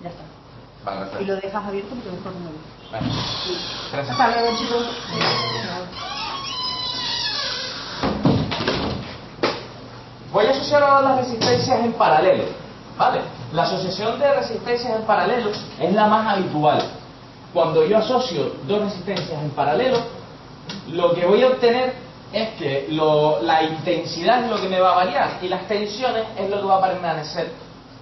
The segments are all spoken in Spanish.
Ya está. Vale, perfecto. Y lo dejas abierto porque mejor no me gusta. Bueno, gracias. Hasta luego, chicos. Voy a asociar ahora las resistencias en paralelo, ¿vale? La asociación de resistencias en paralelo es la más habitual. Cuando yo asocio dos resistencias en paralelo, lo que voy a obtener es que la intensidad es lo que me va a variar y las tensiones es lo que va a permanecer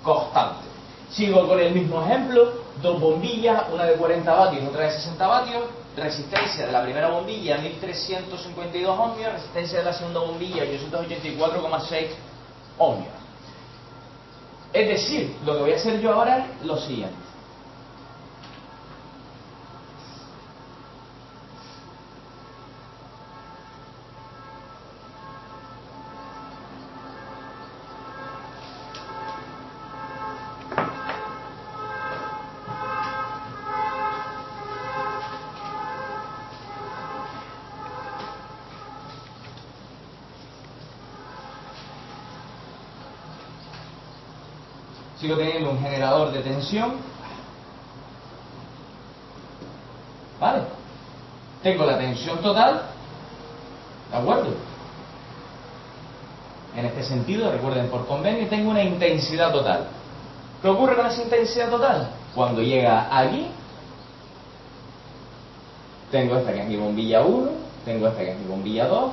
constante. Sigo con el mismo ejemplo, dos bombillas, una de 40 vatios y otra de 60 vatios, resistencia de la primera bombilla 1352 ohmios, resistencia de la segunda bombilla 884,6 ohmios. Es decir, lo que voy a hacer yo ahora es lo siguiente. Sigo teniendo un generador de tensión, ¿vale? Tengo la tensión total, ¿de acuerdo? En este sentido, recuerden, por convenio, tengo una intensidad total. ¿Qué ocurre con esa intensidad total? Cuando llega aquí, tengo esta que es mi bombilla 1, tengo esta que es mi bombilla 2,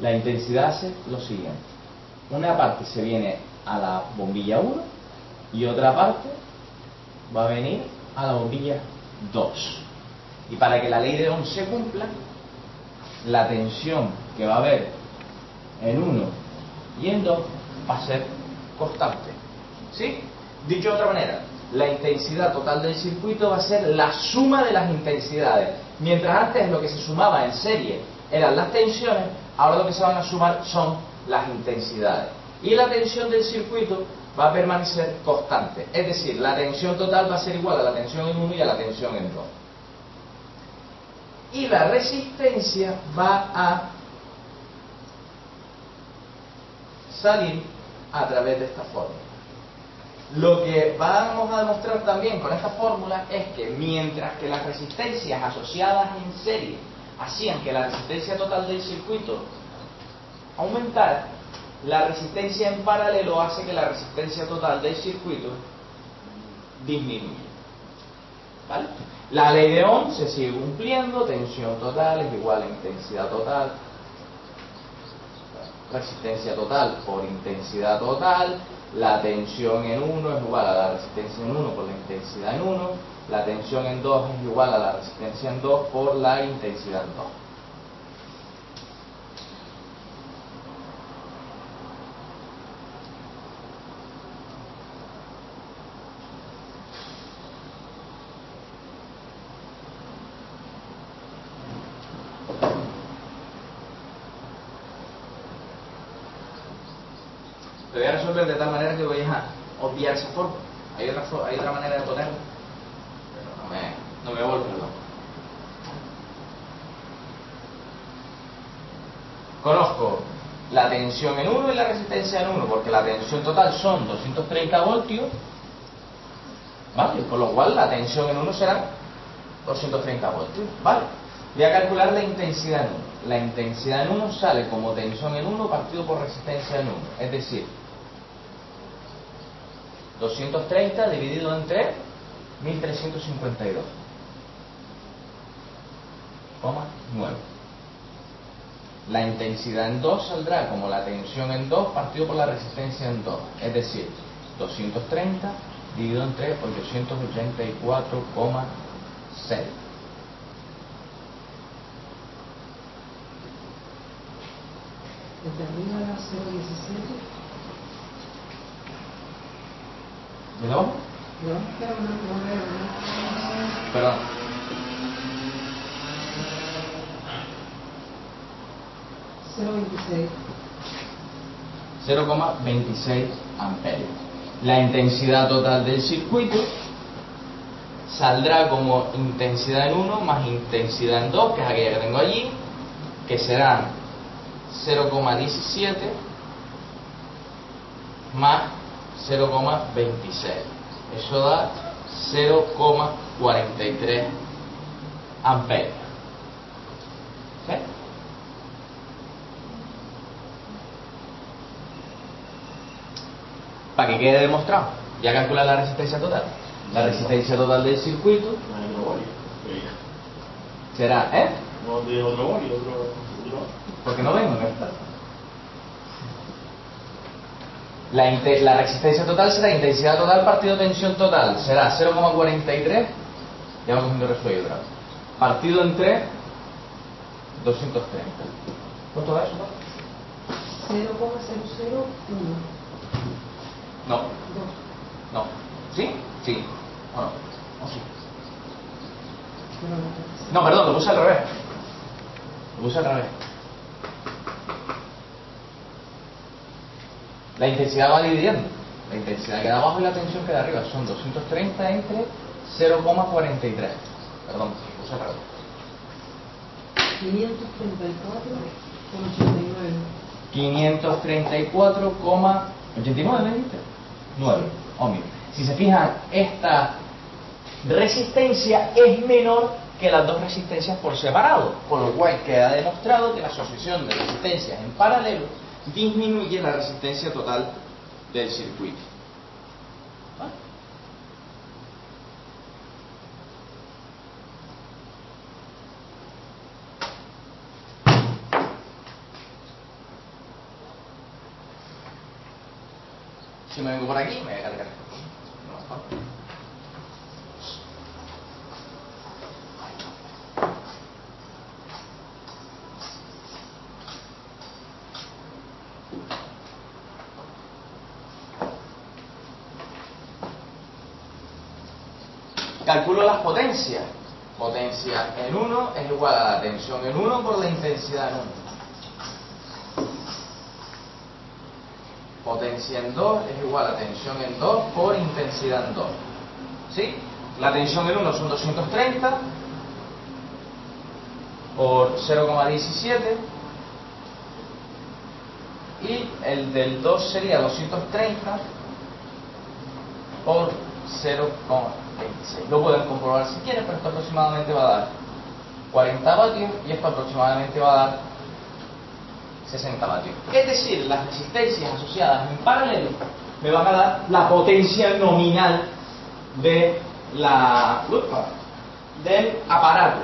la intensidad hace lo siguiente. Una parte se viene a la bombilla 1, y otra parte va a venir a la bombilla 2. Y para que la ley de Ohm se cumpla, la tensión que va a haber en 1 y en 2 va a ser constante. ¿Sí? Dicho de otra manera, la intensidad total del circuito va a ser la suma de las intensidades. Mientras antes lo que se sumaba en serie eran las tensiones, ahora lo que se van a sumar son las intensidades. Y la tensión del circuito va a permanecer constante. Es decir, la tensión total va a ser igual a la tensión en 1 y a la tensión en 2. Y la resistencia va a salir a través de esta fórmula. Lo que vamos a demostrar también con esta fórmula es que mientras que las resistencias asociadas en serie hacían que la resistencia total del circuito aumentara, la resistencia en paralelo hace que la resistencia total del circuito disminuya. ¿Vale? La ley de Ohm se sigue cumpliendo, tensión total es igual a intensidad total, resistencia total por intensidad total, la tensión en 1 es igual a la resistencia en 1 por la intensidad en 1, la tensión en 2 es igual a la resistencia en 2 por la intensidad en 2. Lo voy a resolver de tal manera que voy a obviar esa forma. Hay otra manera de ponerlo, pero no me vuelvo loco. Conozco la tensión en 1 y la resistencia en 1, porque la tensión total son 230 voltios, ¿vale? Con lo cual la tensión en 1 será 230 voltios, ¿vale? Voy a calcular la intensidad en 1. La intensidad en 1 sale como tensión en 1 partido por resistencia en 1, es decir, 230 dividido entre 1352,9. La intensidad en 2 saldrá como la tensión en 2 partido por la resistencia en 2, es decir, 230 dividido entre 884,6. Determina 0,17. ¿De nuevo? No, pero no. Perdón. $0,26 amperios. La intensidad total del circuito saldrá como intensidad en 1 más intensidad en 2, que es aquella que tengo allí, que será 0,17 más 0,26. Eso da 0,43 amperes. ¿Sí? Para que quede demostrado, ya calcular la resistencia total. La resistencia total del circuito será, No de otro boli, otro. porque no vengo en esta. La resistencia total será intensidad total partido tensión total. Será 0,43. Ya vamos cogiendo resuello otra vez. Partido entre 230. ¿Cuánto da eso? 0,001. No. 2. No. ¿Sí? Sí. ¿O no? ¿O sí? No, perdón, lo puse al revés. Lo puse al revés. La intensidad va dividiendo. La intensidad queda abajo y la tensión queda arriba. Son 230 entre 0,43. Perdón, lo puse al revés. 534,89. 534,89, ¿me dijiste? 9 ohmios. Si se fijan, esta resistencia es menor que las dos resistencias por separado, con lo cual queda demostrado que la asociación de resistencias en paralelo disminuye la resistencia total del circuito. ¿Vale? Si me vengo por aquí, me voy a cargar. Calculo las potencias. Potencia en 1 es igual a la tensión en 1 por la intensidad en 1. Potencia en 2 es igual a tensión en 2 por intensidad en 2. ¿Sí? La tensión en 1 son 230 por 0,17 y el del 2 sería 230 por 0,26. Lo pueden comprobar si quieren, pero esto aproximadamente va a dar 40 vatios y esto aproximadamente va a dar 60 vatios. Es decir, las resistencias asociadas en paralelo me van a dar la potencia nominal de del aparato,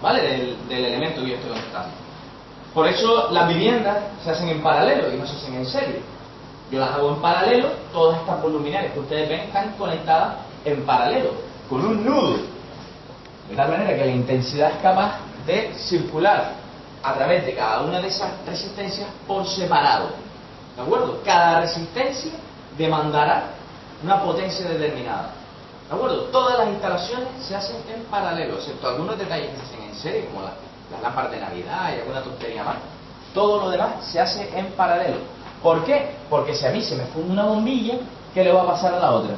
¿vale? Del elemento que yo estoy conectando. Por eso las viviendas se hacen en paralelo y no se hacen en serie. Yo las hago en paralelo, todas estas voluminarias que ustedes ven están conectadas en paralelo, con un nudo. De tal manera que la intensidad es capaz de circular a través de cada una de esas resistencias por separado. ¿De acuerdo? Cada resistencia demandará una potencia determinada. ¿De acuerdo? Todas las instalaciones se hacen en paralelo, excepto algunos detalles que se hacen en serie, como las lámparas de Navidad y alguna tontería más. Todo lo demás se hace en paralelo. ¿Por qué? Porque si a mí se me funde una bombilla, ¿qué le va a pasar a la otra?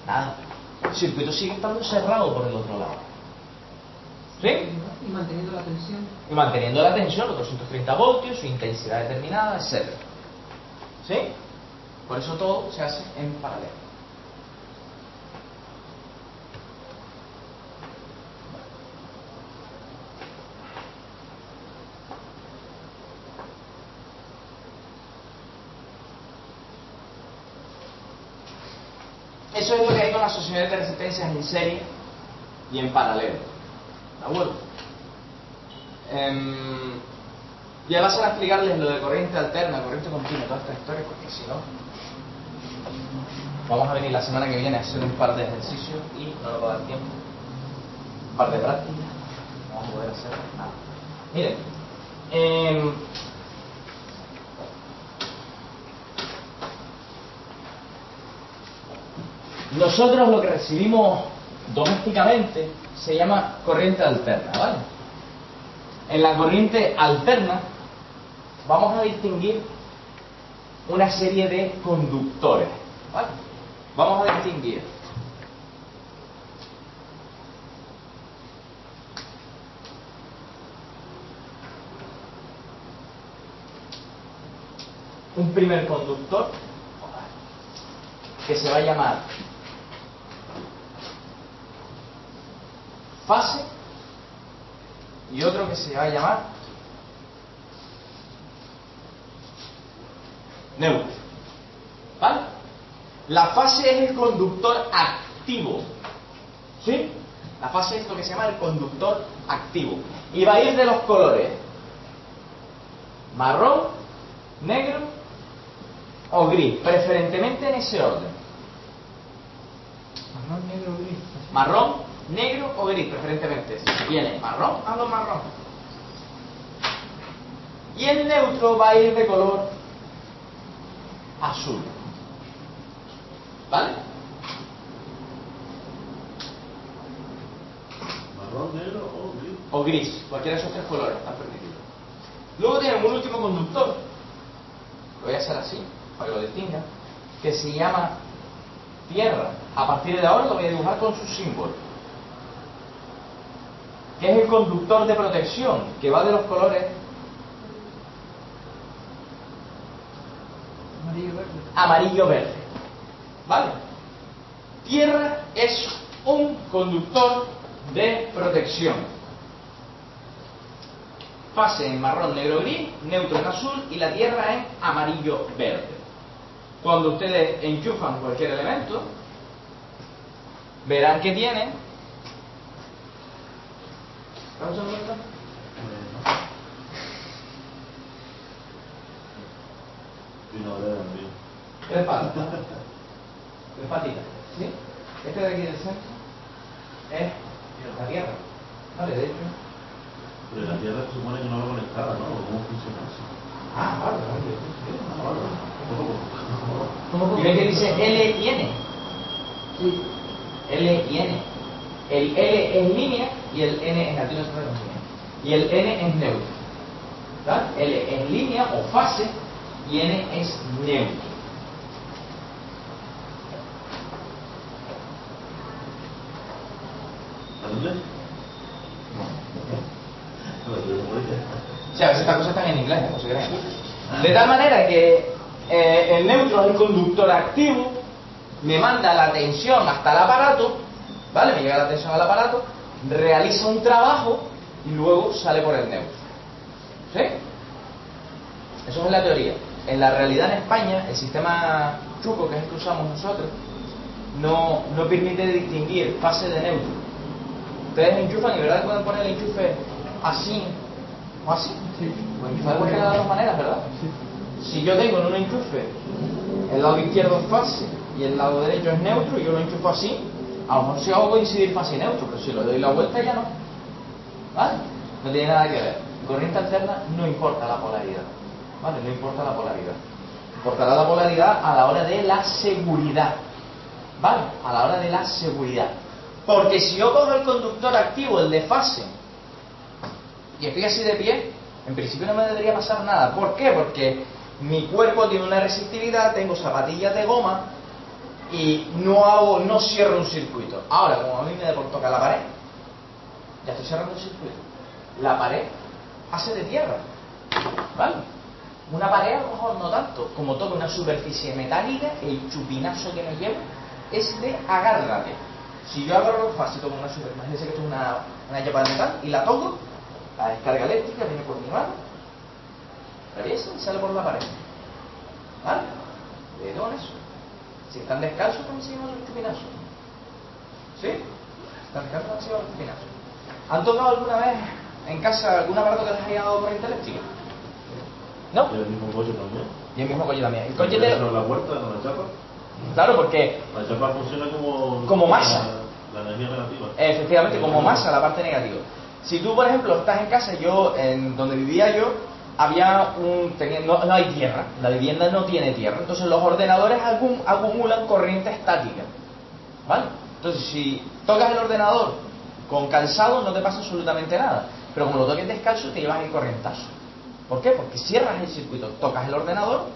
Nada. El circuito sigue estando cerrado por el otro lado. ¿Sí? Y manteniendo la tensión. Y manteniendo la tensión, los 230 voltios, su intensidad determinada, etc. ¿Sí? Por eso todo se hace en paralelo. Eso es lo que hay con las asociaciones de resistencias en serie y en paralelo. ¿De acuerdo? Y ahora vas a explicarles lo de corriente alterna, corriente continua, toda esta historia, porque si no, vamos a venir la semana que viene a hacer un par de ejercicios y no nos va a dar tiempo. Un par de prácticas, no vamos a poder hacer nada. Miren, nosotros lo que recibimos domésticamente se llama corriente alterna, ¿vale? En la corriente alterna vamos a distinguir una serie de conductores, ¿vale? Vamos a distinguir un primer conductor que se va a llamar fase y otro que se va a llamar neutro. ¿Vale? La fase es el conductor activo. ¿Sí? La fase es lo que se llama el conductor activo. Y va a ir de los colores marrón, negro o gris, preferentemente en ese orden. Marrón, negro, gris. Marrón, negro o gris, preferentemente. Si viene marrón, hazlo marrón. Y el neutro va a ir de color azul. ¿Vale? Marrón, negro o gris. O gris, cualquiera de esos tres colores están permitidos. Luego tenemos un último conductor, lo voy a hacer así, para que lo distingan, que se llama tierra. A partir de ahora lo voy a dibujar con su símbolo, que es el conductor de protección, que va de los colores Amarillo, verde. amarillo-verde. ¿Vale? Tierra es un conductor de protección. Fase en marrón, negro, gris, neutro en azul y la tierra en amarillo-verde. Cuando ustedes enchufan cualquier elemento, verán que tiene... ¿Vamos a ver? Tres patas. Tres patitas. ¿Sí? Este de aquí del centro es la tierra. Vale, de hecho. Pero la tierra se supone que no va conectada, ¿no? ¿Cómo funciona eso? Ah, vale, vale. ¿Y ven que dice L y N? Sí. L y N. El L es línea y el N es latino. Y el N es neutro. ¿Vale? L es línea o fase y N es neutro. ¿A dónde? O sea, a veces estas cosas están en inglés, no se crean. De tal manera que el neutro es el conductor activo, me manda la tensión hasta el aparato, ¿vale? Me llega la tensión al aparato, realiza un trabajo y luego sale por el neutro. ¿Sí? Eso es la teoría. En la realidad en España, el sistema chuco, que es el que usamos nosotros, no permite distinguir fase de neutro. Ustedes enchufan y verdad pueden poner el enchufe así o así. Sí. Pues enchufar de cualquiera de las dos maneras, ¿verdad? Sí. Si yo tengo en un enchufe el lado izquierdo es fase y el lado derecho es neutro y yo lo enchufo así, a lo mejor si hago coincidir fase y neutro, pero si lo doy la vuelta ya no. ¿Vale? No tiene nada que ver. En corriente alterna no importa la polaridad. ¿Vale? No importa la polaridad. Importará la polaridad a la hora de la seguridad. ¿Vale? A la hora de la seguridad. Porque si yo cojo el conductor activo, el de fase, y estoy así de pie, en principio no me debería pasar nada. ¿Por qué? Porque mi cuerpo tiene una resistividad, tengo zapatillas de goma y no cierro un circuito. Ahora, como a mí me da por tocar la pared, ya estoy cerrando el circuito. La pared hace de tierra, ¿vale? Una pared a lo mejor no tanto. Como toca una superficie metálica, el chupinazo que me lleva es de agárrate. Si yo agarro fácil como una superficie, imagínense que esto es una chapa de metal y la toco, la descarga eléctrica viene por mi mano, atraviesa y sale por la pared. ¿Vale? Cuidado con eso. Si están descalzos, también se llaman los chupinazos. ¿Sí? Si están descalzos, también se llaman los chupinazos. ¿Han tocado alguna vez en casa algún aparato que les haya dado corriente eléctrica? ¿No? Y el mismo coche también. Y el mismo coche también. El coche ¿No la puerta, no la chapa? Claro, porque La chapa funciona como masa. La energía negativa. Efectivamente, como masa, la parte negativa. Si tú, por ejemplo, estás en casa, yo, en donde vivía yo, había no hay tierra, la vivienda no tiene tierra, entonces los ordenadores acumulan corriente estática, ¿vale? Entonces, si tocas el ordenador con calzado, no te pasa absolutamente nada, pero como lo toques descalzo, te llevas el corrientazo. ¿Por qué? Porque cierras el circuito, tocas el ordenador,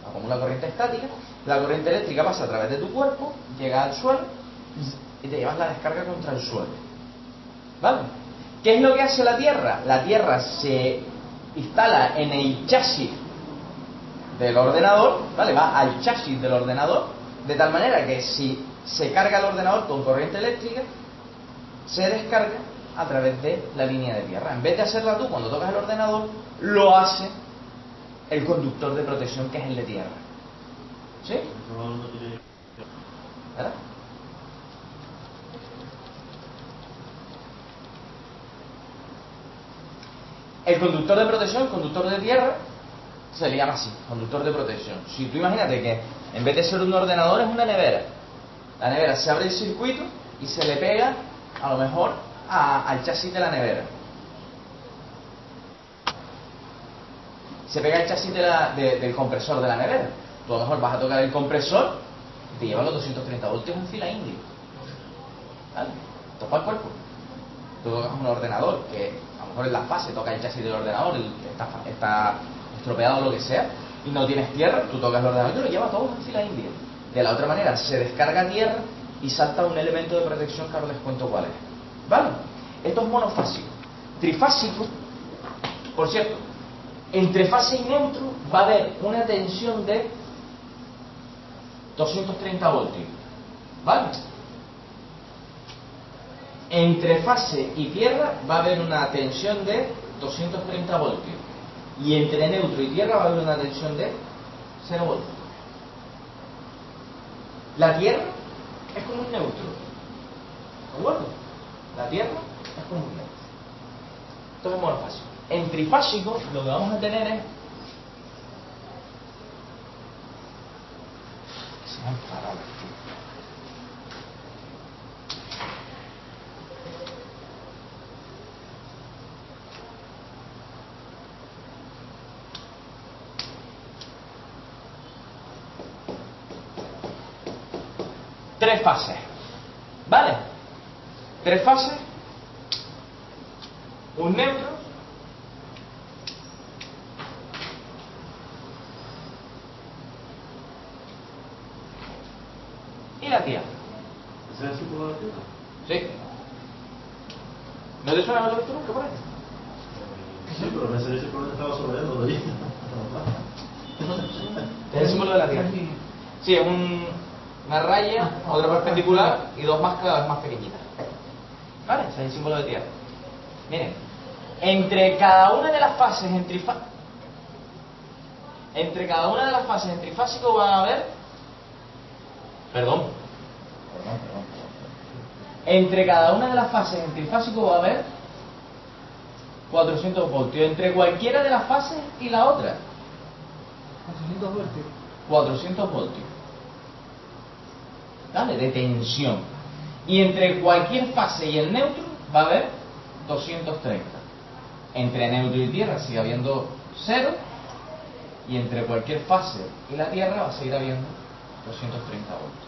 acumula corriente estática, la corriente eléctrica pasa a través de tu cuerpo, llega al suelo y te llevas la descarga contra el suelo. ¿Vale? ¿Qué es lo que hace la Tierra? La Tierra se instala en el chasis del ordenador, ¿vale? Va al chasis del ordenador, de tal manera que si se carga el ordenador con corriente eléctrica, se descarga a través de la línea de tierra. En vez de hacerla tú cuando tocas el ordenador, lo hace el conductor de protección, que es el de tierra. ¿Sí? ¿Verdad? El conductor de protección, el conductor de tierra, se le llama así, conductor de protección. Si tú imagínate que en vez de ser un ordenador es una nevera, la nevera se abre el circuito y se le pega a lo mejor al chasis de la nevera. Se pega el chasis del compresor de la nevera. Tú a lo mejor vas a tocar el compresor y te lleva los 230 voltios en fila india. ¿Vale? Toca el cuerpo. Tú tocas un ordenador que a lo mejor en la fase toca el chasis del ordenador, está estropeado o lo que sea, y no tienes tierra, tú tocas el ordenador y lo lleva todo en fila india. De la otra manera, se descarga tierra y salta un elemento de protección que ahora les cuento cuál es. ¿Vale? Esto es monofásico. Trifásico, por cierto, entre fase y neutro va a haber una tensión de 230 voltios. ¿Vale? Entre fase y tierra va a haber una tensión de 230 voltios. Y entre neutro y tierra va a haber una tensión de 0 voltios. La tierra es como un neutro. ¿De acuerdo? La tierra es como un neutro. Esto es monofásico. En trifásico lo que vamos a tener es... Se me han parado aquí. Tres fases. ¿Vale? Tres fases. Un neutro. Y la tierra. ¿Ese es el círculo de la Tierra? ¿Sí? ¿No te suena lo visto nunca por ahí? Sí, pero me salió el círculo que estaba sobrellando de allí. Es el símbolo de la tierra. Sí, es una raya, otra perpendicular y dos más cada vez más pequeñitas. ¿Vale? Ese es el símbolo de tierra. Miren, entre cada una de las fases en trifásico van a haber... Perdón. Entre cada una de las fases en trifásico va a haber 400 voltios. Entre cualquiera de las fases y la otra. 400 voltios. 400 voltios. ¿Vale? De tensión. Y entre cualquier fase y el neutro va a haber 230. Entre neutro y tierra sigue habiendo 0. Y entre cualquier fase y la tierra va a seguir habiendo 230 voltios.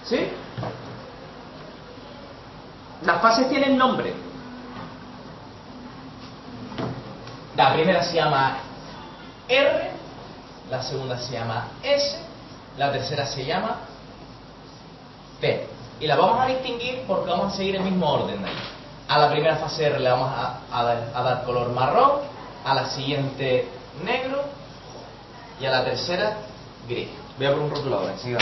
¿Sí? Las fases tienen nombre. La primera se llama R, la segunda se llama S, la tercera se llama T. Y las vamos a distinguir porque vamos a seguir el mismo orden de ahí. A la primera fase R le vamos a dar color marrón, a la siguiente negro y a la tercera gris. Voy a por un rotulador enseguida.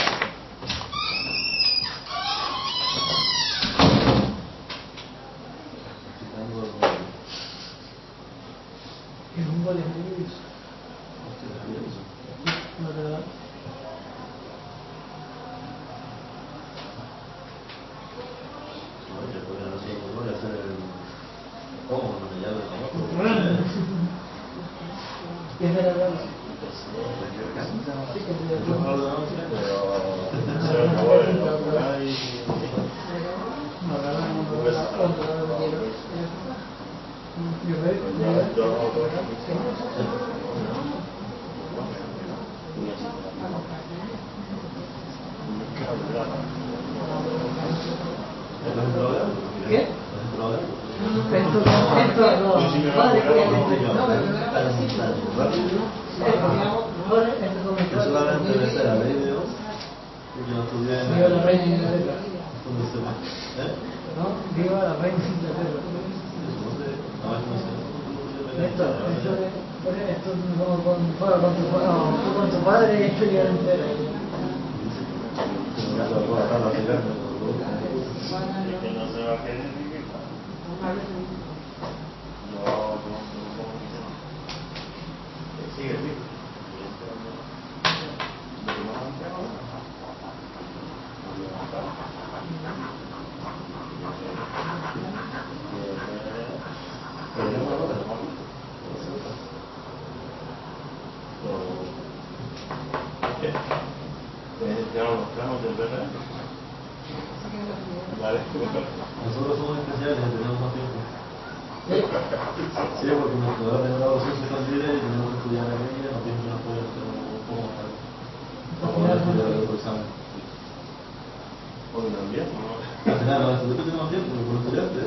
Es un gol de Luis. No te da. ¿Qué es de la verdad? Sí, que te da. No, la verdad no me da cuenta de lo que quiero. Yo veo. ¿Qué? comprado esto. Eso solamente debe ser la ley de Dios, porque no estudié en Viva la reina de Inglaterra. ¿Eh? ¿No? Viva la reina de Inglaterra. Esto es como con tu padre y esto ya entero. Nosotros somos especiales, tenemos más tiempo. Sí, porque nuestro grado de graduación se considera y tenemos que estudiar en ella, no tiene que nos poder hacer un poco más tarde. Para poder estudiar el otro examen. Porque también, ¿no? Al final, los estudiantes tenemos tiempo, pero por estudiantes.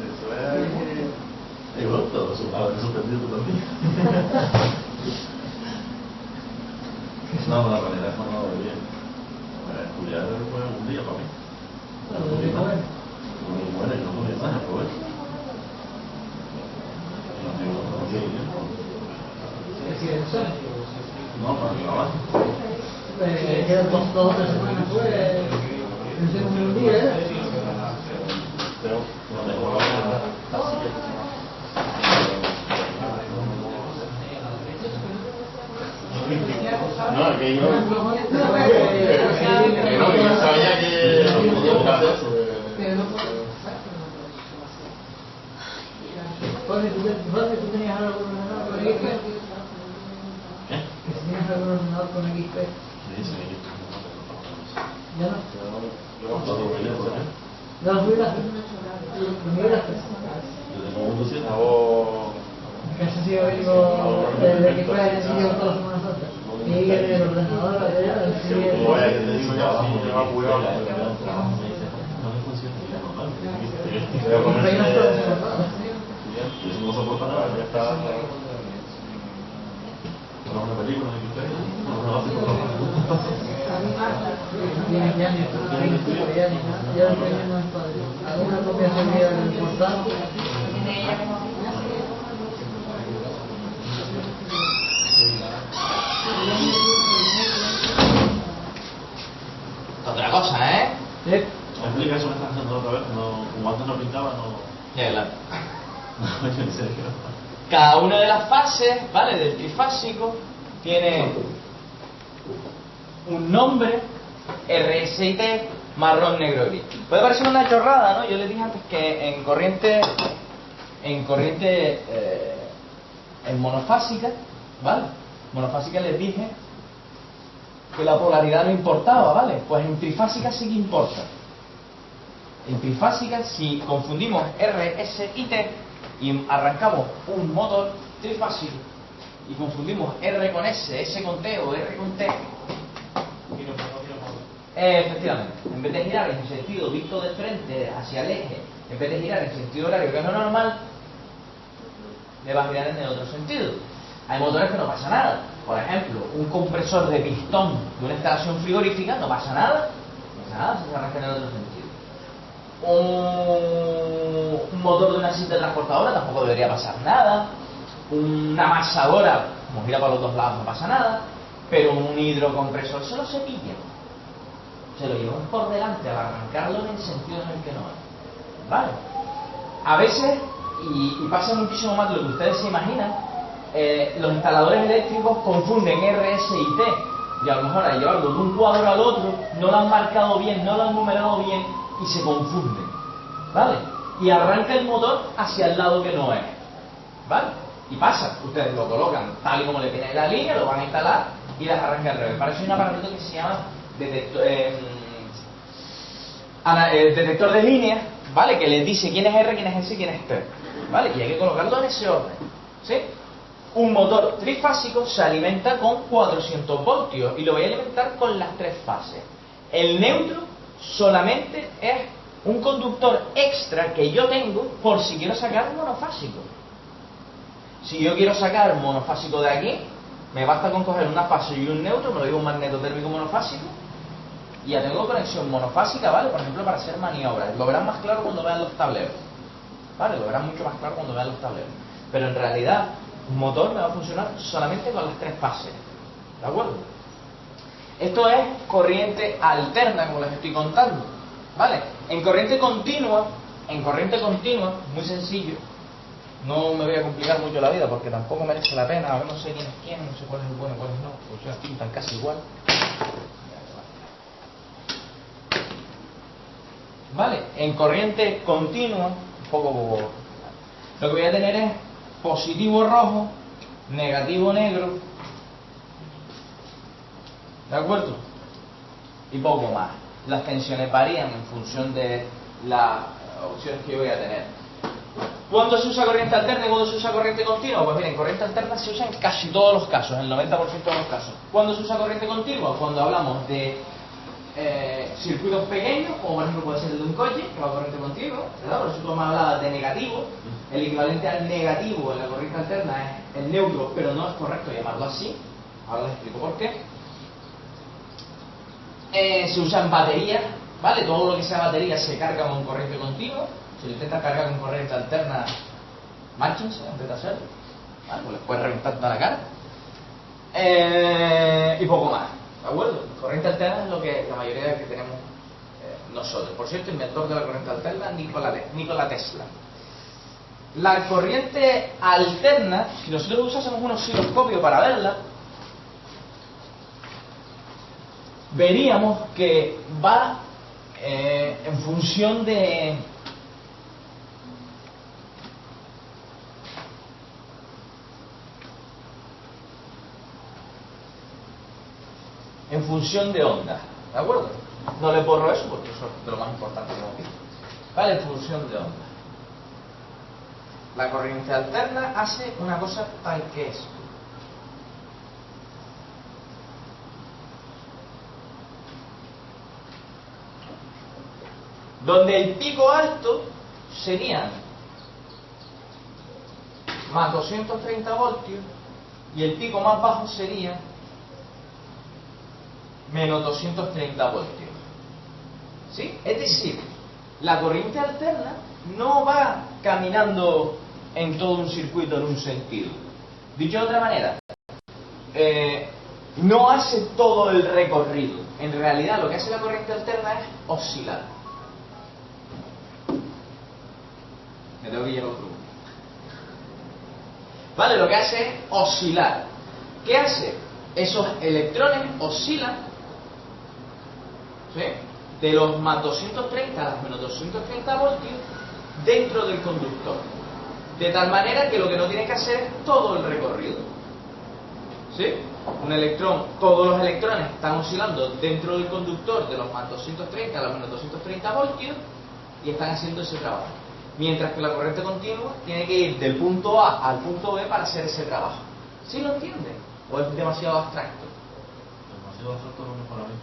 Eso es. Y bueno, todo eso, a ver, sorprendido tú también. No, la realidad es no de bien. Estudiar fue un día para mí. Muy bueno, y no muy más, pero bueno. No, para el trabajo. Quedan 2 o 3 semanas pues, pensemos en un día, ¿eh? No, que yo. Que no, yo sabía que no podíamos hacer eso. Jorge, ¿tú tenías algo con XP? ¿Qué? Que si tienes algún ordenador con XP. Sí, sí. ¿Ya no? Yo ¿Ya lo jubilaste? ¿Lo migraste? Yo tengo un 200. Que eso sí, yo vengo desde que fue en sitio toda la Semana Santa. Y ahí en el ordenador, allá, Voy a que te digo ya, si te va a cuidar. No me funciona, ya normal. Pero con Pero ahí no ese. está soportado. Eso no soporta nada. Ya está. Pero una película que usted no hace por la Tiene ya ni ya ni nada. Ya lo tenemos en padre. Alguna copia servida en el portal. Otra cosa, ¿eh? Sí. Explica eso que estás haciendo otra vez, no, como antes no pintaba, no. Ya, claro. No, en serio. Cada una de las fases, ¿vale? Del trifásico tiene un nombre, RS y T, marrón, negro, gris. Puede parecer una chorrada, ¿no? Yo les dije antes que en corriente en monofásica, ¿vale? Monofásica les dije que la polaridad no importaba, ¿vale? Pues en trifásica sí que importa. En trifásica, si confundimos R, S y T y arrancamos un motor trifásico y confundimos R con S con T o R con T, efectivamente, en vez de girar en sentido visto de frente hacia el eje, en vez de girar en sentido horario, que es lo normal, le va a girar en el otro sentido. Hay motores que no pasa nada. Por ejemplo, un compresor de pistón de una instalación frigorífica no pasa nada. No pasa nada si se arranca en el otro sentido. Un motor de una cinta transportadora tampoco debería pasar nada. Una amasadora, como gira para los dos lados, no pasa nada. Pero un hidrocompresor se lo cepilla. Se lo llevan por delante al arrancarlo en el sentido en el que no es. ¿Vale? A veces, y pasa muchísimo más de lo que ustedes se imaginan, los instaladores eléctricos confunden RS y T, y a lo mejor al llevarlo de un cuadro al otro no lo han marcado bien, no lo han numerado bien y se confunden, ¿vale? Y arranca el motor hacia el lado que no es, ¿vale? Y pasa, ustedes lo colocan tal y como le tienen la línea, lo van a instalar y les arranca al revés. Para eso hay un aparatito que se llama detector de líneas, ¿vale? Que les dice quién es R, quién es S y quién es T, ¿vale? Y hay que colocarlo en ese orden, ¿sí? Un motor trifásico se alimenta con 400 voltios y lo voy a alimentar con las tres fases. El neutro solamente es un conductor extra que yo tengo por si quiero sacar un monofásico. Si yo quiero sacar un monofásico de aquí, me basta con coger una fase y un neutro, me lo digo un magneto térmico monofásico, y ya tengo conexión monofásica, ¿vale? Por ejemplo, para hacer maniobras. Lo verán más claro cuando vean los tableros, ¿vale? Lo verán mucho más claro cuando vean los tableros. Pero en realidad, un motor me va a funcionar solamente con las tres fases, ¿de acuerdo? Esto es corriente alterna, como les estoy contando, ¿vale? En corriente continua, muy sencillo. No me voy a complicar mucho la vida porque tampoco merece la pena. A ver, no sé quién es quién, no sé cuál es el bueno y cuál es no, porque las pintan casi igual. Vale, en corriente continua, un poco lo que voy a tener es positivo rojo, negativo negro, ¿de acuerdo? Y poco más. Las tensiones varían en función de las opciones que yo voy a tener. ¿Cuándo se usa corriente alterna y cuándo se usa corriente continua? Pues miren, corriente alterna se usa en casi todos los casos, en el 90% de los casos. ¿Cuándo se usa corriente continua? Cuando hablamos de circuitos pequeños, como por ejemplo puede ser el de un coche, que va a corriente continua, ¿verdad? Por eso tú me hablabas de negativo. El equivalente al negativo en la corriente alterna es el neutro, pero no es correcto llamarlo así. Ahora les explico por qué. Se usa en baterías, ¿vale? Todo lo que sea batería se carga con corriente continua. Si lo intentas cargar con corriente alterna, márchense antes de hacerlo, ¿vale? Pues les puedes reventar toda la cara. Y poco más, ¿de acuerdo? Corriente alterna es lo que la mayoría de que tenemos nosotros. Por cierto, inventor de la corriente alterna, Nikola Tesla. La corriente alterna, si nosotros usásemos un osciloscopio para verla, veríamos que va en función de ondas, ¿de acuerdo? No le borro eso porque eso es de lo más importante que hemos visto. Vale, en función de ondas. La corriente alterna hace una cosa tal que es. Donde el pico alto serían más 230 voltios y el pico más bajo sería menos 230 voltios. ¿Sí? Es decir, la corriente alterna no va caminando en todo un circuito en un sentido. Dicho de otra manera, no hace todo el recorrido. En realidad lo que hace la corriente alterna es oscilar. Me tengo que llevar otro. Vale, lo que hace es oscilar. ¿Qué hace? Esos electrones oscilan, ¿sí?, de los más 230 a los menos 230 voltios dentro del conductor. De tal manera que lo que no tiene que hacer es todo el recorrido. ¿Sí? Un electrón, todos los electrones están oscilando dentro del conductor de los más 230 a los menos 230 voltios y están haciendo ese trabajo. Mientras que la corriente continua tiene que ir del punto A al punto B para hacer ese trabajo. ¿Sí lo entienden? ¿O es demasiado abstracto? Demasiado abstracto no es para mí.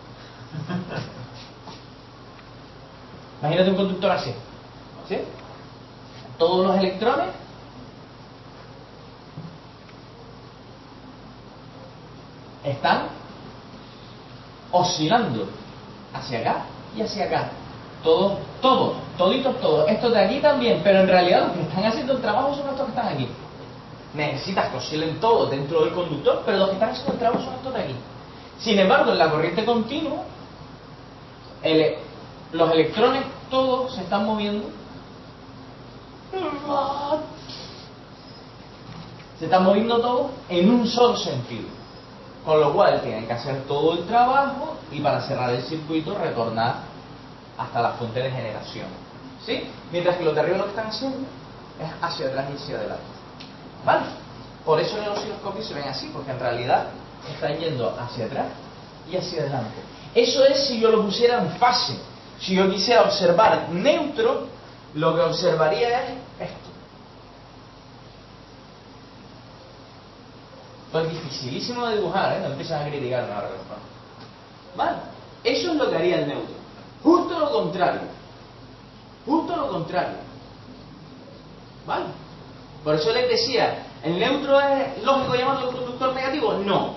Imagínate un conductor así, ¿sí? Todos los electrones están oscilando hacia acá y hacia acá. Toditos. Estos de aquí también, pero en realidad los que están haciendo el trabajo son estos que están aquí. Necesitas que oscilen todos dentro del conductor, pero los que están haciendo el trabajo son estos de aquí. Sin embargo, en la corriente continua, los electrones todos se están moviendo. Se están moviendo todos en un solo sentido. Con lo cual tienen que hacer todo el trabajo y para cerrar el circuito retornar hasta la fuente de generación. ¿Sí? Mientras que los de arriba lo que están haciendo es hacia atrás y hacia adelante. ¿Vale? Por eso en el osciloscopio se ven así, porque en realidad están yendo hacia atrás y hacia adelante. Eso es si yo lo pusiera en fase. Si yo quisiera observar neutro, lo que observaría es esto. Esto es dificilísimo de dibujar, ¿eh? No empiezan a criticarme ahora. ¿Vale? Eso es lo que haría el neutro. Justo lo contrario. Justo lo contrario. ¿Vale? Por eso les decía, ¿el neutro es lógico llamarlo conductor negativo? No.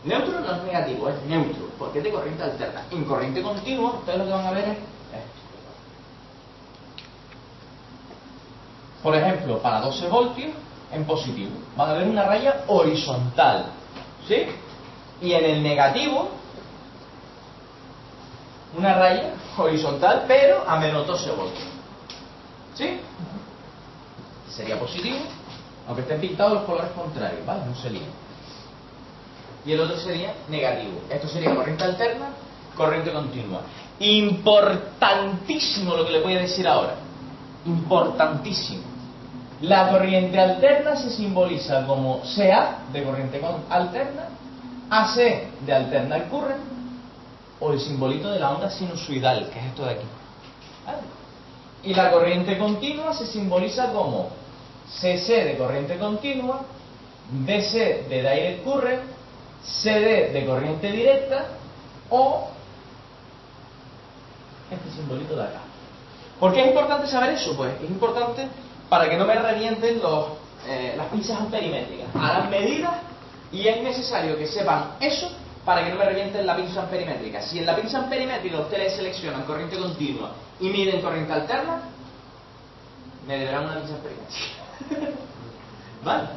Neutro no es negativo, es neutro, porque es de corriente alterna. En corriente continua, ustedes lo que van a ver es esto. Por ejemplo, para 12 voltios, en positivo, van a ver una raya horizontal, ¿sí? Y en el negativo, una raya horizontal, pero a menos 12 voltios, ¿sí? Sería positivo, aunque estén pintados los colores contrarios, ¿vale? No se líen. Y el otro sería negativo. Esto sería corriente alterna, corriente continua. Importantísimo lo que le voy a decir ahora. Importantísimo. La corriente alterna se simboliza como CA de corriente alterna, AC de alternate current, o el simbolito de la onda sinusoidal, que es esto de aquí. ¿Vale? Y la corriente continua se simboliza como CC de corriente continua, DC de direct current, CD de corriente directa, o este simbolito de acá. ¿Por qué es importante saber eso? Pues es importante para que no me revienten las pinzas amperimétricas. Harán medidas y es necesario que sepan eso para que no me revienten la pinza amperimétrica. Si en la pinza amperimétrica ustedes seleccionan corriente continua y miden corriente alterna, me deberán una pinza amperimétrica. ¿Vale?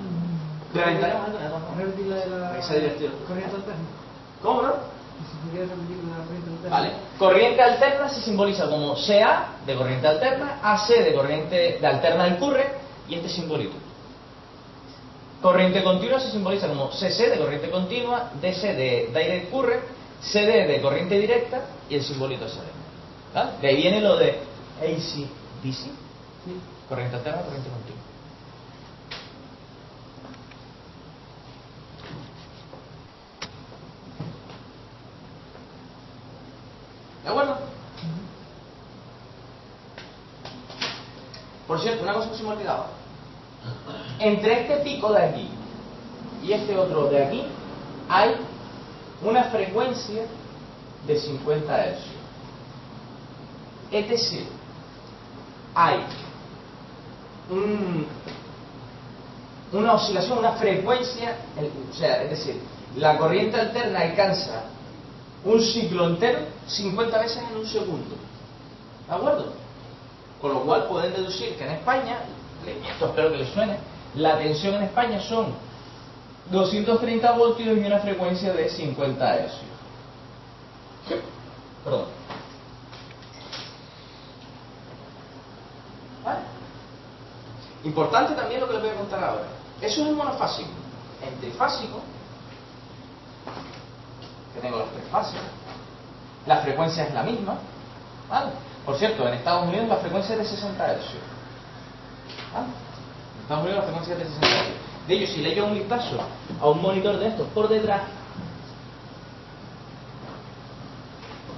Reventaremos algo de todas Repetir la de la esa dirección. corriente alterna. ¿Cómo, no? Si quieres repetir la corriente alterna. Vale. Corriente alterna se simboliza como CA de corriente alterna, AC de corriente de alternate current y este simbolito. Corriente continua se simboliza como CC de corriente continua, DC de direct current, CD de corriente directa y el simbolito CD. ¿Vale? De ahí viene lo de AC/DC, Sí. corriente alterna, corriente continua. ¿De acuerdo? Por cierto, una cosa que se me olvidaba. Entre este pico de aquí y este otro de aquí hay una frecuencia de 50 Hz. Es decir, hay una oscilación, una frecuencia, o sea, es decir, la corriente alterna alcanza un ciclo entero 50 veces en un segundo. ¿De acuerdo? Con lo cual pueden deducir que en España, esto espero que les suene, la tensión en España son 230 voltios y una frecuencia de 50 Hz. Perdón. ¿Vale? Importante también lo que les voy a contar ahora. Eso es el monofásico. El trifásico, que tengo las tres fases, la frecuencia es la misma, ¿vale? Por cierto, en Estados Unidos la frecuencia es de 60 Hz. ¿Vale? En Estados Unidos la frecuencia es de 60 Hz. De ello, si le echo un vistazo a un monitor de estos por detrás,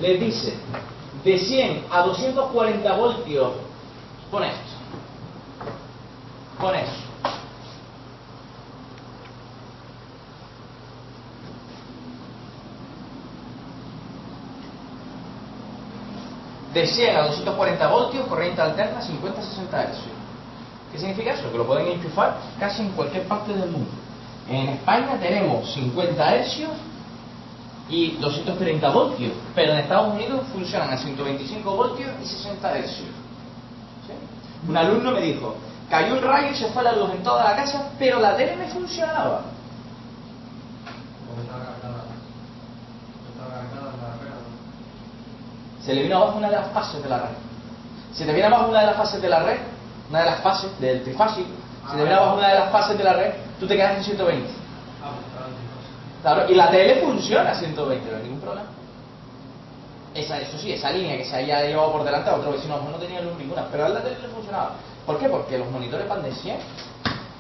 les dice de 100 a 240 voltios, pon esto, pon eso. De 100 a 240 voltios, corriente alterna, 50-60 Hz. ¿Qué significa eso? Que lo pueden enchufar casi en cualquier parte del mundo. En España tenemos 50 Hz y 230 voltios, pero en Estados Unidos funcionan a 125 voltios y 60 Hz. ¿Sí? Un alumno me dijo, cayó un rayo y se fue la luz en toda la casa, pero la tele me funcionaba. Se le vino abajo una de las fases de la red. Si te viene abajo una de las fases de la red, una de las fases del trifásico, si te viene abajo una de las fases de la red, tú te quedas en 120. Claro, y la tele funciona a 120, no hay ningún problema. Eso sí, esa línea que se haya llevado por delante a otro vecino no tenía luz ninguna, pero a la tele le funcionaba. ¿Por qué? Porque los monitores van de 100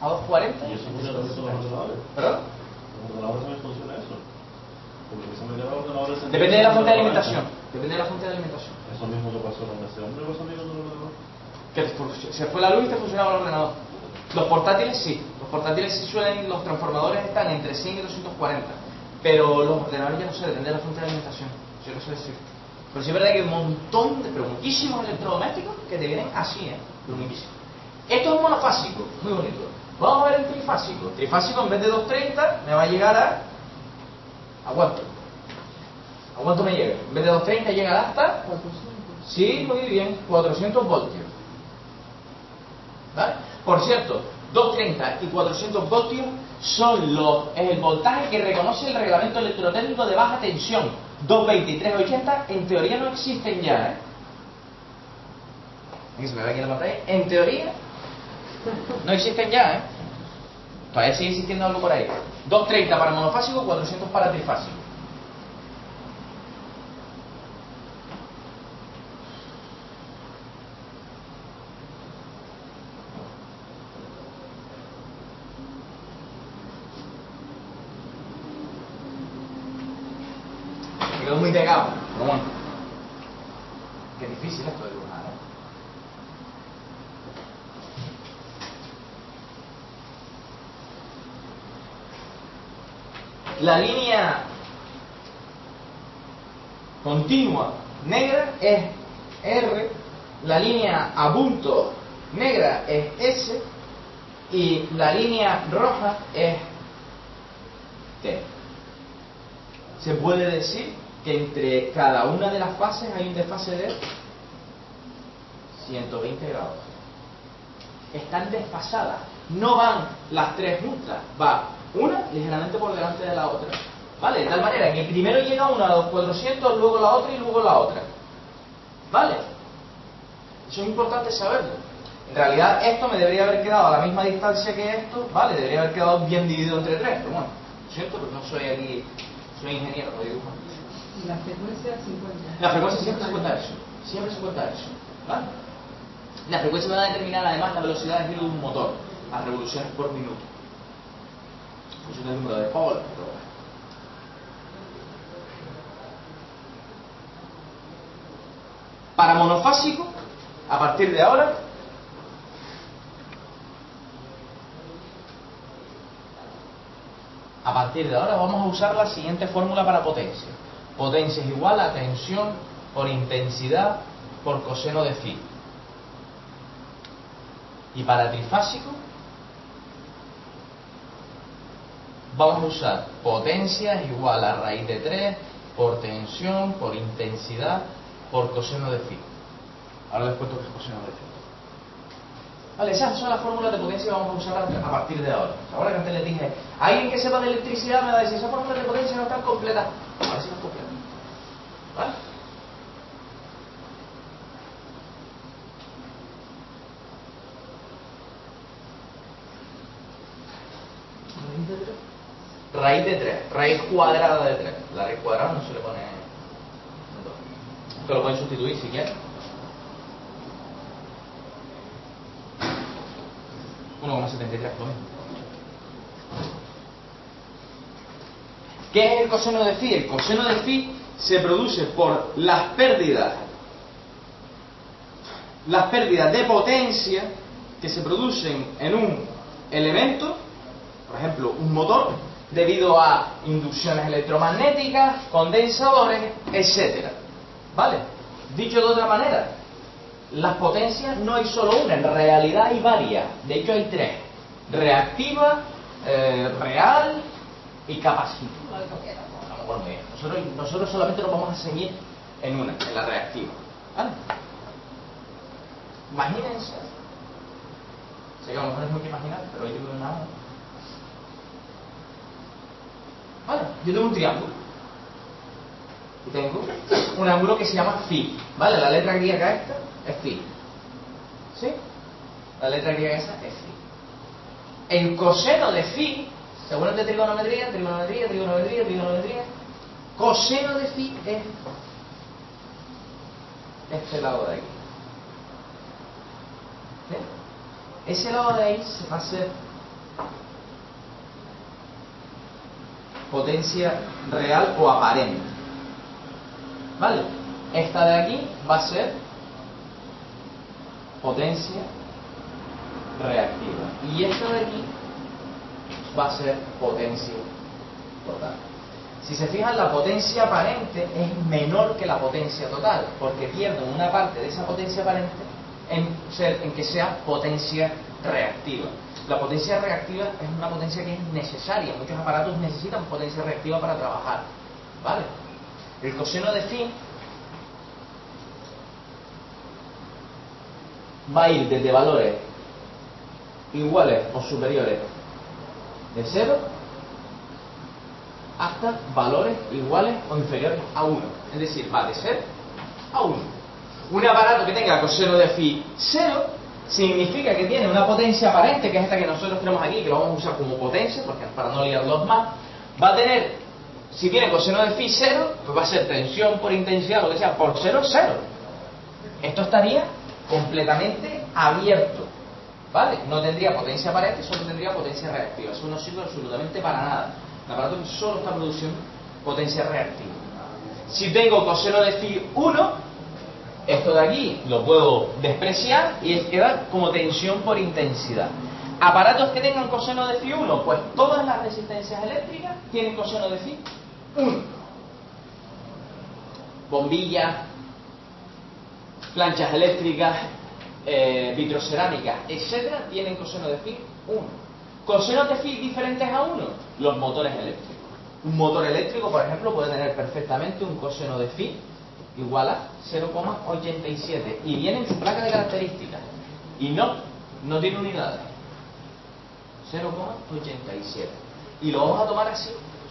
a 240. ¿Y eso funciona con los ordenadores? ¿Perdón? ¿Los ordenadores también funciona eso? Porque precisamente los ordenadores... Depende de la fuente de alimentación. Depende de la fuente de alimentación. Eso mismo que pasó con ese hombre, pasó también con el ordenador. Que se fue la luz y te funcionaba el ordenador. Los portátiles sí. Los portátiles sí suelen, los transformadores están entre 100 y 240. Pero los ordenadores ya no sé, depende de la fuente de alimentación. Yo no sé decir. Pero sí es verdad que hay un montón pero muchísimos electrodomésticos que te vienen así, pero muchísimos. Esto es monofásico, muy bonito. Vamos a ver el trifásico. Trifásico, en vez de 230 me va a llegar ¿a cuánto? ¿A cuánto me llega? En vez de 230 llega hasta... 400. Sí, muy bien, 400 voltios. ¿Vale? Por cierto, 230 y 400 voltios es el voltaje que reconoce el reglamento electrotécnico de baja tensión. 220 y 380 en teoría no existen ya, Aquí se me ve aquí en la pantalla. En teoría no existen ya, Todavía sigue existiendo algo por ahí. 230 para monofásico, 400 para trifásico. Me quedó muy pegado, pero bueno. Qué difícil esto de dibujar, La línea continua negra es R, la línea a punto negra es S y la línea roja es T. Se puede decir que entre cada una de las fases hay un desfase de 120 grados. Están desfasadas, no van las tres juntas, va una ligeramente por delante de la otra, ¿vale? De tal manera que primero llega una a los 400, luego la otra y luego la otra, ¿vale? Eso es importante saberlo. En realidad esto me debería haber quedado a la misma distancia que esto, ¿vale? Debería haber quedado bien dividido entre tres, pero bueno, lo siento, pero no soy aquí, soy ingeniero, no dibujo. Y la frecuencia 50. La frecuencia siempre se cuenta eso, siempre se cuenta eso, ¿vale? La frecuencia me va a determinar además la velocidad de giro de un motor, a revoluciones por minuto. Pues el número de Paul, pero bueno. Para monofásico, a partir de ahora, vamos a usar la siguiente fórmula para potencia. Potencia es igual a tensión por intensidad por coseno de phi. Y para trifásico vamos a usar potencia es igual a raíz de 3 por tensión por intensidad por coseno de phi. Ahora les cuento qué es coseno de phi. Vale, esas son las fórmulas de potencia que vamos a usar a partir de ahora. Ahora que antes les dije, alguien que sepa de electricidad me va a decir, esas fórmulas de potencia no están completas. Ahora sí están completas. ¿Vale? Raíz de 3, raíz cuadrada de 3. La raíz cuadrada no se le pone. Esto lo pueden sustituir si quieren. 1,73, lo mismo. ¿Qué es el coseno de phi? El coseno de phi se produce por las pérdidas de potencia que se producen en un elemento, por ejemplo, un motor, debido a inducciones electromagnéticas, condensadores, etc. ¿Vale? Dicho de otra manera, las potencias no hay solo una, en realidad hay varias. De hecho hay tres: reactiva, real y capacitiva. No me acuerdo muy bien. Nosotros solamente nos vamos a ceñir en una, en la reactiva. ¿Vale? Imagínense. Sé que a lo mejor es mucho imaginar, pero yo creo que nada. Vale, yo tengo un triángulo. Y tengo un ángulo que se llama phi. ¿Vale? La letra griega esta es phi. ¿Sí? La letra griega esa es phi. El coseno de phi, ¿se acuerdan de trigonometría? Coseno de phi es este lado de aquí. ¿Sí? Ese lado de ahí se va a hacer potencia real o aparente. ¿Vale? Esta de aquí va a ser potencia reactiva. Y esta de aquí va a ser potencia total. Si se fijan, la potencia aparente es menor que la potencia total, porque pierden una parte de esa potencia aparente en que sea potencia reactiva. La potencia reactiva es una potencia que es necesaria. Muchos aparatos necesitan potencia reactiva para trabajar, ¿vale? El coseno de phi va a ir desde valores iguales o superiores de 0 hasta valores iguales o inferiores a 1. Es decir, va de 0 a 1. Un aparato que tenga coseno de phi 0 significa que tiene una potencia aparente, que es esta que nosotros tenemos aquí, que lo vamos a usar como potencia, porque para no liarlos más, va a tener, si tiene coseno de phi 0, pues va a ser tensión por intensidad, lo que sea, por 0, 0. Esto estaría completamente abierto, ¿vale? No tendría potencia aparente, solo tendría potencia reactiva. Eso no sirve absolutamente para nada. El aparato solo está produciendo potencia reactiva. Si tengo coseno de phi 1, esto de aquí lo puedo despreciar y queda como tensión por intensidad. Aparatos que tengan coseno de phi 1, pues todas las resistencias eléctricas tienen coseno de phi 1. Bombillas, planchas eléctricas, vitrocerámicas, etcétera, tienen coseno de phi 1. Cosenos de phi diferentes a 1, los motores eléctricos. Un motor eléctrico, por ejemplo, puede tener perfectamente un coseno de phi igual a 0,87 y viene en su placa de características y no tiene unidades, 0,87, y lo vamos a tomar así,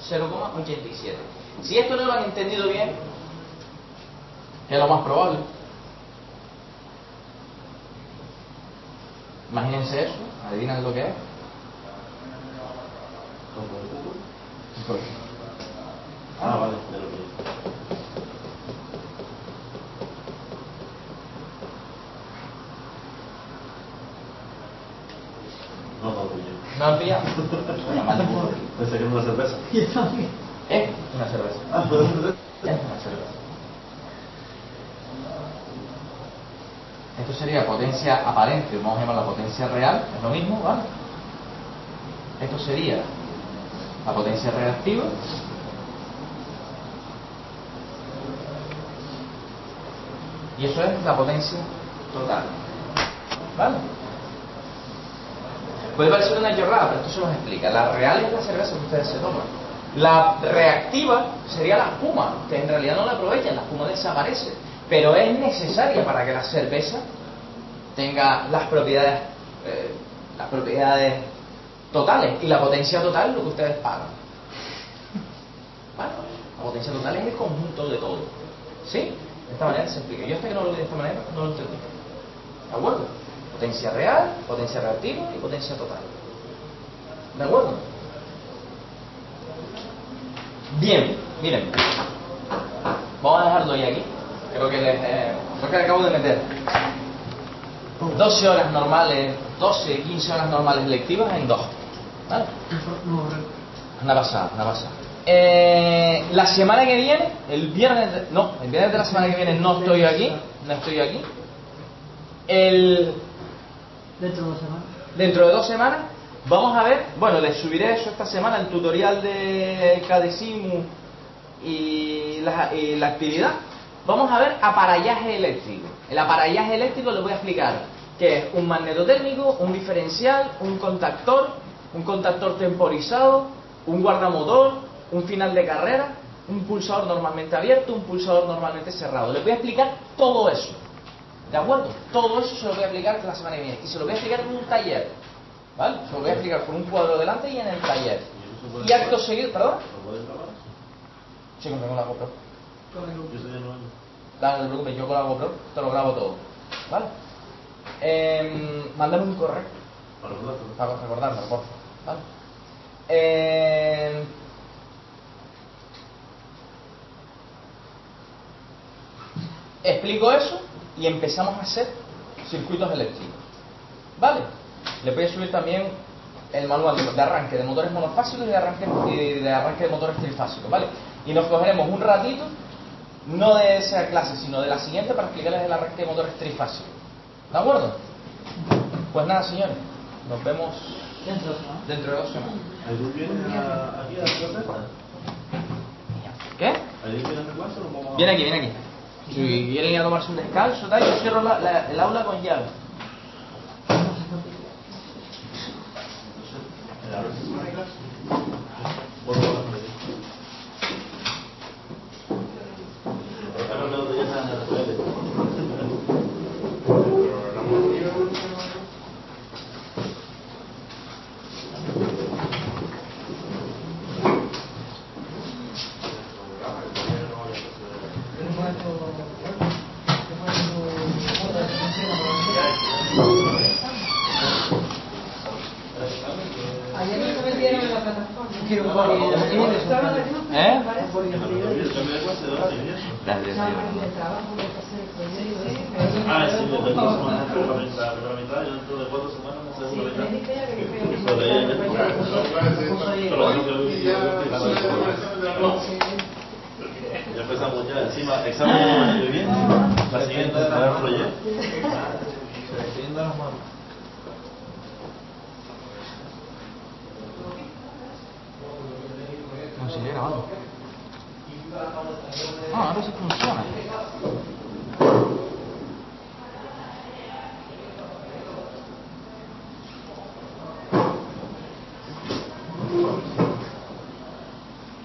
0,87. Si esto no lo han entendido bien, que es lo más probable, imagínense eso, adivinan lo que es. Ah, vale, ya lo vi. No, no, pillé. ¿No han pillado? Bueno, mal burro. Pensé que era una cerveza. Yo también. Es una cerveza. Ah, Es una cerveza. Esto sería potencia aparente, vamos a llamarla potencia real, es lo mismo, ¿vale? Esto sería la potencia reactiva. Y eso es la potencia total, ¿vale? Puede parecer una chorrada, pero esto se nos explica. La real es la cerveza que ustedes se toman. La reactiva sería la espuma, que en realidad no la aprovechan, la espuma desaparece, pero es necesaria para que la cerveza tenga las propiedades totales, y la potencia total es lo que ustedes pagan. ¿Vale? La potencia total es el conjunto de todo. ¿Sí? De esta manera se explica. Yo hasta que no lo vi de esta manera no lo entendí. ¿De acuerdo? Potencia real, potencia reactiva y potencia total. ¿De acuerdo? Bien, miren. Vamos a dejarlo ahí aquí. Creo que le acabo de meter 12 horas normales, 12, 15 horas normales lectivas en 2. ¿Vale? Una pasada, una pasada. La semana que viene, el viernes de la semana que viene no estoy aquí. Dentro de 2 semanas vamos a ver, bueno, les subiré eso esta semana, el tutorial de Cadecimu y la actividad. Vamos a ver aparallaje eléctrico. El aparallaje eléctrico les voy a explicar que es un magnetotérmico, un diferencial, un contactor temporizado, un guardamotor, un final de carrera, un pulsador normalmente abierto, un pulsador normalmente cerrado. Les voy a explicar todo eso. ¿De acuerdo? Todo eso se lo voy a explicar la semana que viene. Y se lo voy a explicar en un taller. ¿Vale? Se lo voy a explicar con un cuadro delante y en el taller. Y acto seguido, ¿perdón? ¿Lo puedes grabar? Sí, con la GoPro. Yo soy de nuevo. No te preocupes, yo con la GoPro te lo grabo todo. ¿Vale? Mándame un correo Para recordarlo. para recordármelo, por favor. ¿Vale? Explico eso y empezamos a hacer circuitos eléctricos. ¿Vale? Le voy a subir también el manual de arranque de motores monofásicos y de arranque de motores trifásicos. ¿Vale? Y nos cogeremos un ratito, no de esa clase, sino de la siguiente, para explicarles el arranque de motores trifásicos. ¿De acuerdo? Pues nada, señores, nos vemos dentro de 2 semanas. ¿Algún viene aquí a la plaza? ¿Ahí viene la clase o vamos a...? Viene aquí, viene aquí. Si quieren ir a tomarse un descanso, tal, yo cierro el aula con llave. A ver si se me clase. Bueno, bueno. Ahora no te llenas de redes. Ayer no se metieron en la plataforma. Quiero un boli de mañana. ¿Eh? Examen de trabajo de hacer el proyecto. Ah, sí, me tengo que tomar la mitad, pero la mitad, yo dentro de 4 semanas me hago la mitad. Eso de ella, pero bueno, que ya empezamos ya, encima, examen el año que viene, la siguiente, para el proyecto. No, sigue grabando. Ah, ahora sí funciona.